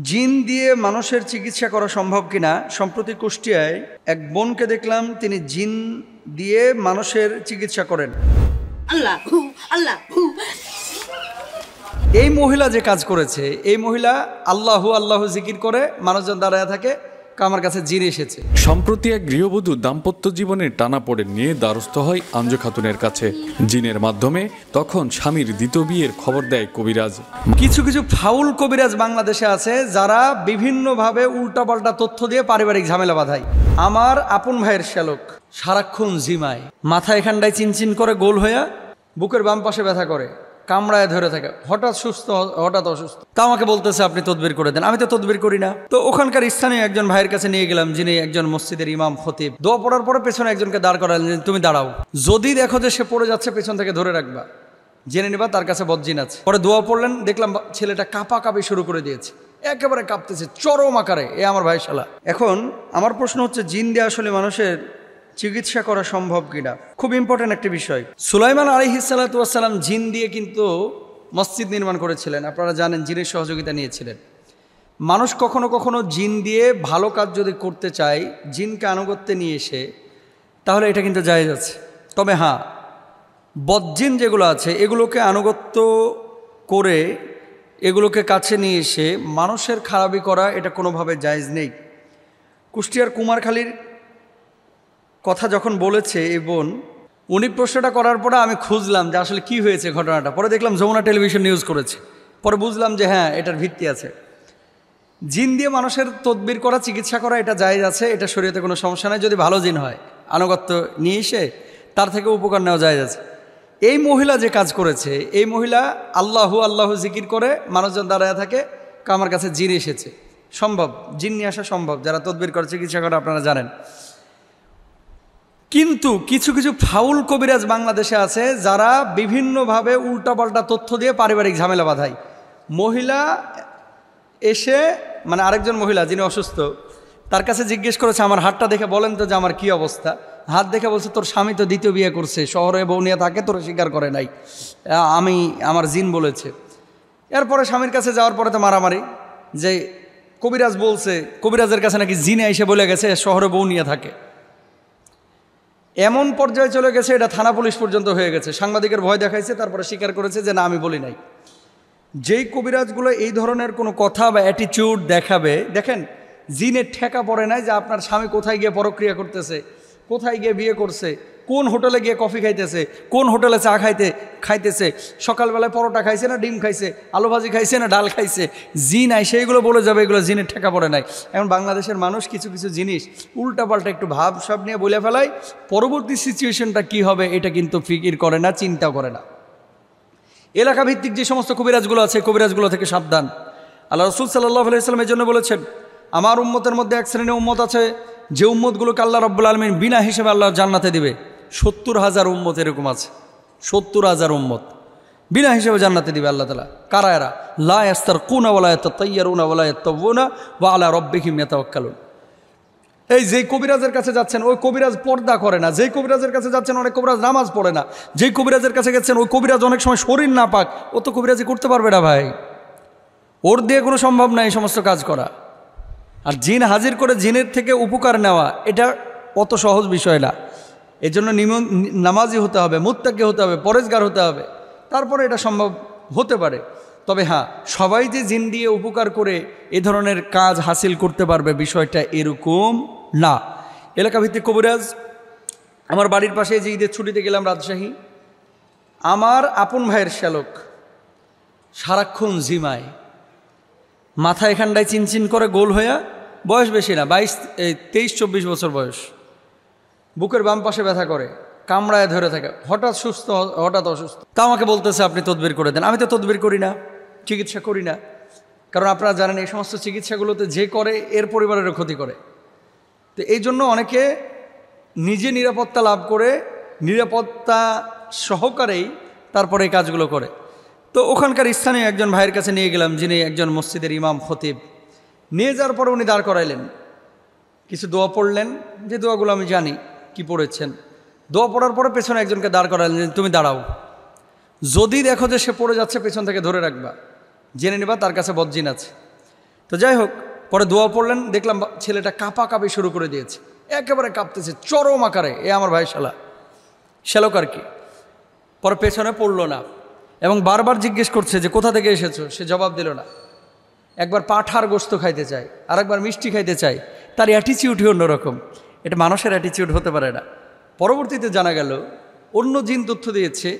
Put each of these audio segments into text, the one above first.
জিন দিয়ে মানুষের চিকিৎসা করা সম্ভব কিনা। সম্প্রতি কুষ্টিয়ায় এক বোনকে দেখলাম, তিনি জিন দিয়ে মানুষের চিকিৎসা করেন। আল্লাহ আল্লাহ। এই মহিলা যে কাজ করেছে, এই মহিলা আল্লাহু আল্লাহু জিকির করে মানুষজন দাঁড়ায় থাকে, আমার কাছে জিন এসেছে। সম্প্রতি এক গৃহবধূ দাম্পত্য জীবনের টানাপোড়েন নিয়ে দ্বারস্থ হয় আঞ্জু খাতুনের কাছে। জিনের মাধ্যমে তখন স্বামীর দ্বিতীয় বিয়ের খবর দেয় কবিরাজ। কিছু কিছু ফাউল কবিরাজ বাংলাদেশে আছে, যারা বিভিন্নভাবে উল্টাপাল্টা তথ্য দিয়ে পারিবারিক ঝামেলা বাঁধায়। আমার আপন ভাইয়ের শ্যালক সারাক্ষণ জিমায়, মাথা এখানটায় চিনচিন করে, গোল হইয়া বুকের বাম পাশে ব্যথা করে, কামড়ায় ধরে থাকে, হঠাৎ সুস্থ হঠাৎ অসুস্থ। তা আমাকে বলতেছে আপনি তদবির করে দেন। আমি তো তদবির করি না। তো ওখানকার স্থানীয় একজন ভাইয়ের কাছে নিয়ে গেলাম, যিনি একজন মসজিদের ইমাম খতিব। দোয়া পড়ার পরে পেছনে একজনকে দাঁড় করালেন, তুমি দাঁড়াও, যদি দেখো যে সে পড়ে যাচ্ছে পেছন থেকে ধরে রাখবা, জেনে নিবা তার কাছে বজ্জিন আছে। পরে দোয়া পড়লেন, দেখলাম ছেলেটা কাঁপাকাঁপি শুরু করে দিয়েছে, একেবারে কাঁপতেছে চরম আকারে। এ আমার ভাই শালা। এখন আমার প্রশ্ন হচ্ছে, জিন দিয়ে আসলে মানুষের চিকিৎসা করা সম্ভব কিনা, খুব ইম্পর্টেন্ট একটি বিষয়। সুলাইমান আলাইহিস সালাতু ওয়াস সালাম জিন দিয়ে কিন্তু মসজিদ নির্মাণ করেছিলেন। আপনারা জানেন, জিনের সহযোগিতা নিয়েছিলেন। মানুষ কখনো কখনো জিন দিয়ে ভালো কাজ যদি করতে চায়, জিনকে আনুগত্যে নিয়ে এসে, তাহলে এটা কিন্তু জায়েজ আছে। তবে হ্যাঁ, বদজিন যেগুলো আছে এগুলোকে আনুগত্য করে, এগুলোকে কাছে নিয়ে এসে মানুষের খারাপি করা, এটা কোনোভাবে জায়েজ নেই। কুষ্টিয়ার কুমারখালীর কথা যখন বলেছে এই বোন, উনি প্রশ্নটা করার পরে আমি খুঁজলাম যে আসলে কি হয়েছে ঘটনাটা। পরে দেখলাম যমুনা টেলিভিশন নিউজ করেছে। পরে বুঝলাম যে হ্যাঁ, এটার ভিত্তি আছে। জিন দিয়ে মানুষের তদবির করা, চিকিৎসা করা, এটা জায়েজ আছে, এটা শরীয়তে কোনো সমস্যা নাই, যদি ভালো জিন হয়, আনুগত্য নিয়ে এসে তার থেকে উপকার নেওয়া জায়েজ আছে। এই মহিলা যে কাজ করেছে, এই মহিলা আল্লাহু আল্লাহু জিকির করে মানুষজন দাঁড়ায় থাকে, আমার কাছে জিন এসেছে। সম্ভব, জিন নিয়ে আসা সম্ভব, যারা তদবির করে চিকিৎসা করে আপনারা জানেন। কিন্তু কিছু কিছু ফাউল কবিরাজ বাংলাদেশে আছে, যারা বিভিন্নভাবে উল্টাপাল্টা তথ্য দিয়ে পারিবারিক ঝামেলা বাঁধায়। মহিলা এসে, মানে আরেকজন মহিলা যিনি অসুস্থ, তার কাছে জিজ্ঞেস করেছে, আমার হাতটা দেখে বলেন তো যে আমার কি অবস্থা। হাত দেখে বলছে, তোর স্বামী তো দ্বিতীয় বিয়ে করছে, শহরে বউ নিয়ে থাকে, তোর স্বীকার করে নাই, আমার জিন বলেছে। এরপরে স্বামীর কাছে যাওয়ার পরে তো মারামারি, যে কবিরাজ বলছে, কবিরাজের কাছে নাকি জিনে এসে বলে গেছে শহরে বউ নিয়ে থাকে। এমন পর্যায়ে চলে গেছে, এটা থানা পুলিশ পর্যন্ত হয়ে গেছে। সাংবাদিকের ভয় দেখাইছে, তারপরে স্বীকার করেছে যে না, আমি বলি নাই। যেই কবিরাজগুলো এই ধরনের কোনো কথা বা অ্যাটিটিউড দেখাবে, দেখেন জিনের ঠেকা পড়ে নাই যে আপনার স্বামী কোথায় গিয়ে পরক্রিয়া করতেছে, কোথায় গিয়ে বিয়ে করছে, কোন হোটেলে গিয়ে কফি খাইতেছে, কোন হোটেলে চা খাইতেছে, সকালবেলায় পরোটা খাইছে না ডিম খাইছে, আলু ভাজি খাইছে না ডাল খাইছে। জিন আই সেইগুলো বলে যাবে, এগুলো জিনের ঠেকা পড়ে নাই। এখন বাংলাদেশের মানুষ কিছু কিছু জিনিস উল্টাপাল্টা একটু ভাব সব নিয়ে বলে ফেলায়, পরবর্তী সিচুয়েশনটা কি হবে এটা কিন্তু ফিকির করে না, চিন্তা করে না। এলাকা ভিত্তিক যে সমস্ত কবিরাজগুলো আছে, কবিরাজগুলো থেকে সাবধান। আল্লাহ রাসূল সাল্লাল্লাহু আলাইহি ওয়াসাল্লাম এই জন্য বলেছেন, আমার উম্মতের মধ্যে এক শ্রেণীর উম্মত আছে, যে উম্মতগুলোকে আল্লাহ রাব্বুল আলামিন বিনা হিসেবে আল্লাহ জান্নাতে দিবে। 70,000 উম্মত এরকম আছে, 70,000 উম্মত বিনা হিসেবে জান্নাতে দিবে আল্লাহ তাআলা। কারা এরা? লা ইয়াস্তারকুনা ওয়া লা ইয়াতাতায়্যারুনা ওয়া লা ইয়াতাওয়ানা ওয়া আলা রাব্বিহিম ইয়াতাওয়াক্কালুন। এই যেই কবিরাজের কাছে যাচ্ছেন, ওই কবিরাজ পর্দা করে না। যেই কবিরাজের কাছে যাচ্ছেন, অনেক কবিরাজ নামাজ পড়ে না। যেই কবিরাজের কাছে গেছেন, ওই কবিরাজ অনেক সময় শরীর না পাক, ও তো কবিরাজি করতে পারবে না ভাই। ওর দিয়ে কোনো সম্ভব না এই সমস্ত কাজ করা। আর জিন হাজির করে জিনের থেকে উপকার নেওয়া, এটা অত সহজ বিষয় না। এর জন্য নামাজি হতে হবে, মুত্তাকি হতে হবে, পরেজগার হতে হবে, তারপরে এটা সম্ভব হতে পারে। তবে হ্যাঁ, সবাই যে জিন দিয়ে উপকার করে এ ধরনের কাজ হাসিল করতে পারবে, বিষয়টা এরকম না। এলাকাভিত্তিক কবিরাজ, আমার বাড়ির পাশে যে ঈদের ছুটিতে গেলাম রাজশাহী, আমার আপন ভাইয়ের শ্যালক সারাক্ষণ জিমায়, মাথা এখানটায় চিনচিন করে, গোল হইয়া, বয়স বেশি না, 23-24 বছর বয়স, বুকের বাম পাশে ব্যথা করে, কামড়ায় ধরে থাকে, হঠাৎ সুস্থ হঠাৎ অসুস্থ। তা আমাকে বলতেছে আপনি তদবির করে দেন। আমি তো তদবির করি না, চিকিৎসা করি না। কারণ আপনারা জানেন, এই সমস্ত চিকিৎসাগুলোতে যে করে এর পরিবারেরও ক্ষতি করে। তো এই জন্য অনেকে নিজে নিরাপত্তা লাভ করে, নিরাপত্তা সহকারেই তারপরে এই কাজগুলো করে। তো ওখানকার স্থানীয় একজন ভাইয়ের কাছে নিয়ে গেলাম, যিনি একজন মসজিদের ইমাম খতিব। নিয়ে যাওয়ার পরে উনি দাঁড় করাইলেন, কিছু দোয়া পড়লেন, যে দোয়াগুলো আমি জানি কি পড়েছেন। দোয়া পড়ার পরে পেছনে একজনকে দাঁড় করাইলেন, তুমি দাঁড়াও, যদি দেখো যে সে পড়ে যাচ্ছে পেছন থেকে ধরে রাখবা, জেনে নিবা তার কাছে বজ্জিন আছে। তো যাই হোক, পরে দোয়া পড়লেন, দেখলাম ছেলেটা কাঁপি শুরু করে দিয়েছে, একেবারে কাঁপতেছে চরম আকারে। এ আমার ভাই শ্যালক আর কি। পরে পেছনে পড়লো না এবং বারবার জিজ্ঞেস করছে যে কোথা থেকে এসেছো, সে জবাব দিল না। একবার পাঠার গোস্ত খাইতে চায়, আর একবার মিষ্টি খাইতে চায়, তার অ্যাটিচিউডই অন্যরকম। এটা মানুষের অ্যাটিচিউড হতে পারে না। পরবর্তীতে জানা গেল অন্য জিন তথ্য দিয়েছে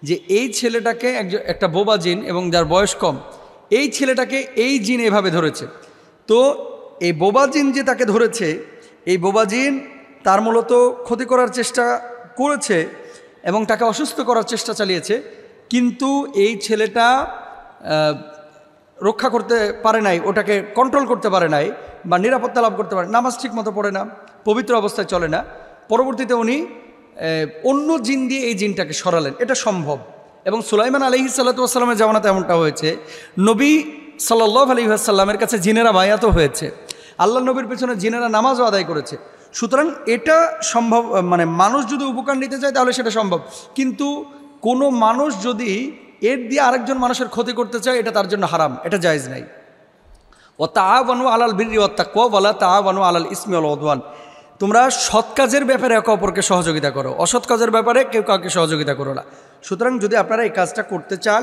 যে এই ছেলেটাকে একটা বোবা জিন এবং যার বয়স কম, এই ছেলেটাকে এই জিন এভাবে ধরেছে। তো এই বোবা জিন যে তাকে ধরেছে, এই বোবা জিন তার মূলত ক্ষতি করার চেষ্টা করেছে এবং তাকে অসুস্থ করার চেষ্টা চালিয়েছে, কিন্তু এই ছেলেটা রক্ষা করতে পারে নাই, ওটাকে কন্ট্রোল করতে পারে নাই বা নিরাপত্তা লাভ করতে পারে। নামাজ ঠিক মতো পড়ে না, পবিত্র অবস্থায় চলে না। পরবর্তীতে উনি অন্য জিন দিয়ে এই জিনটাকে সরালেন। এটা সম্ভব। এবং সুলাইমান আলাইহিস সাল্লাতু ওয়াস সালামের জামানাতে এমনটা হয়েছে। নবী সাল্লাল্লাহু আলাইহি ওয়াসাল্লামের কাছে জিনেরা বায়াতও হয়েছে, আল্লাহ নবীর পেছনে জিনেরা নামাজও আদায় করেছে। সুতরাং এটা সম্ভব, মানে মানুষ যদি উপকার নিতে চায় তাহলে সেটা সম্ভব। কিন্তু কোনো মানুষ যদি এর দিয়ে আরেকজন মানুষের ক্ষতি করতে চায়, এটা তার জন্য হারাম, এটা জায়েজ নাই। ও তাআওয়ানু আলাল বিররি ওয়াত তাকওয়া ওয়ালা তাআওয়ানু আলাল ইসমি ওয়াল উদওয়ান। তোমরা সৎ কাজের ব্যাপারে একে অপরকে সহযোগিতা করো, অসৎ কাজের ব্যাপারে কেউ কাউকে সহযোগিতা করো না। সুতরাং যদি আপনারা এই কাজটা করতে চান,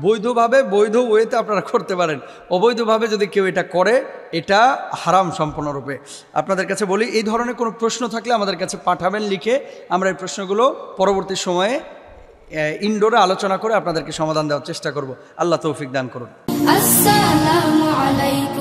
বৈধভাবে, বৈধ ওয়েতে আপনারা করতে পারেন। অবৈধভাবে যদি কেউ এটা করে, এটা হারাম সম্পূর্ণরূপে। আপনাদের কাছে বলি, এই ধরনের কোনো প্রশ্ন থাকলে আমাদের কাছে পাঠাবেন লিখে, আমরা এই প্রশ্নগুলো পরবর্তী সময়ে ইনডোরে আলোচনা করে আপনাদেরকে সমাধান দেওয়ার চেষ্টা করব। আল্লাহ তৌফিক দান করুন। আসসালামু আলাইকুম।